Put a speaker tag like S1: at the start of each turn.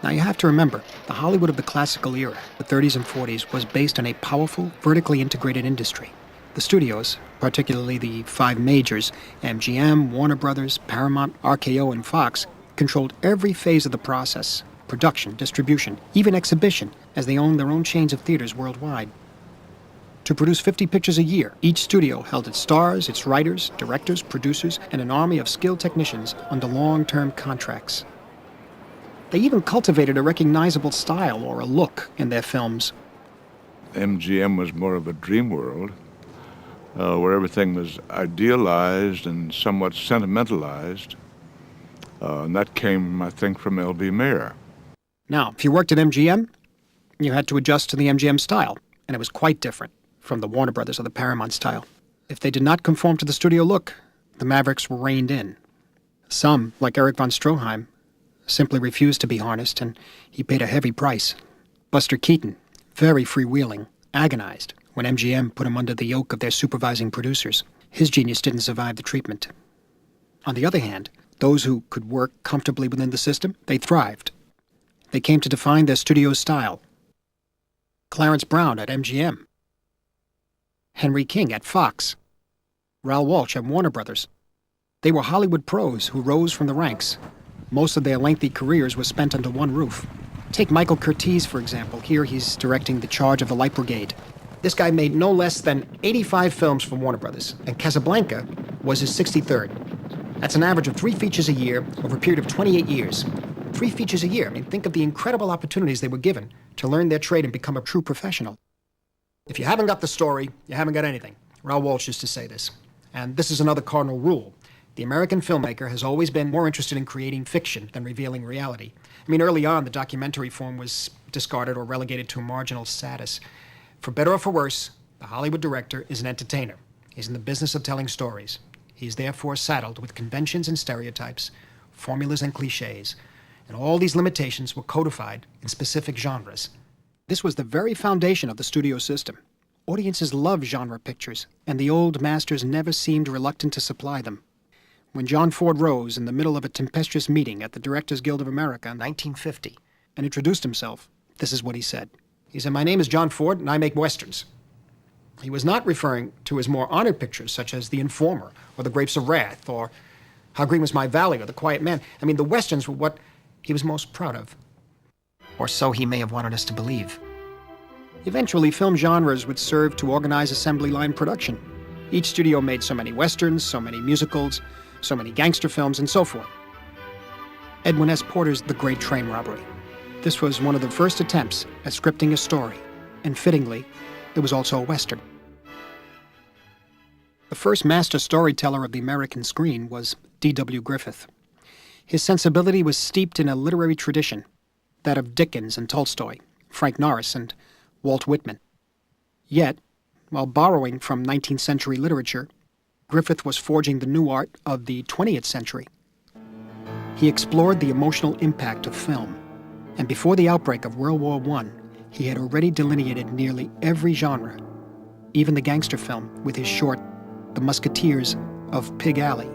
S1: Now you have to remember, the Hollywood of the classical era, the 30s and 40s, was based on a powerful, vertically integrated industry. The studios, particularly the five majors, MGM, Warner Brothers, Paramount, RKO, and Fox, controlled every phase of the process: production, distribution, even exhibition, as they owned their own chains of theaters worldwide. To produce 50 pictures a year, each studio held its stars, its writers, directors, producers, and an army of skilled technicians under long-term contracts. They even cultivated a recognizable style or a look in their films.
S2: MGM was more of a dream world, where everything was idealized and somewhat sentimentalized. And that came, I think, from L.B. Mayer.
S1: Now, if you worked at MGM, you had to adjust to the MGM style, and it was quite different from the Warner Brothers or the Paramount style. If they did not conform to the studio look, the Mavericks were reined in. Some, like Erich von Stroheim, simply refused to be harnessed, and he paid a heavy price. Buster Keaton, very freewheeling, agonized when MGM put him under the yoke of their supervising producers. His genius didn't survive the treatment. On the other hand, those who could work comfortably within the system, they thrived. They came to define their studio's style. Clarence Brown at MGM. Henry King at Fox. Raoul Walsh at Warner Brothers. They were Hollywood pros who rose from the ranks. Most of their lengthy careers were spent under one roof. Take Michael Curtiz, for example. Here he's directing The Charge of the Light Brigade. This guy made no less than 85 films for Warner Brothers, and Casablanca was his 63rd. That's an average of 3 features a year over a period of 28 years. 3 features a year. I mean, think of the incredible opportunities they were given to learn their trade and become a true professional. If you haven't got the story, you haven't got anything. Raoul Walsh used to say this. And this is another cardinal rule. The American filmmaker has always been more interested in creating fiction than revealing reality. I mean, early on, the documentary form was discarded or relegated to a marginal status. For better or for worse, the Hollywood director is an entertainer. He's in the business of telling stories. He's therefore saddled with conventions and stereotypes, formulas and cliches, and all these limitations were codified in specific genres. This was the very foundation of the studio system. Audiences loved genre pictures, and the old masters never seemed reluctant to supply them. When John Ford rose in the middle of a tempestuous meeting at the Directors Guild of America in 1950 and introduced himself, this is what he said. He said, "My name is John Ford, and I make westerns." He was not referring to his more honored pictures, such as The Informer, or The Grapes of Wrath, or How Green Was My Valley, or The Quiet Man. I mean, the westerns were what he was most proud of. Or so he may have wanted us to believe. Eventually, film genres would serve to organize assembly line production. Each studio made so many westerns, so many musicals, so many gangster films, and so forth. Edwin S. Porter's The Great Train Robbery. This was one of the first attempts at scripting a story, and fittingly, it was also a western. The first master storyteller of the American screen was D.W. Griffith. His sensibility was steeped in a literary tradition, that of Dickens and Tolstoy, Frank Norris, and Walt Whitman. Yet, while borrowing from 19th century literature, Griffith was forging the new art of the 20th century. He explored the emotional impact of film, and before the outbreak of World War I, he had already delineated nearly every genre, even the gangster film with his short The Musketeers of Pig Alley.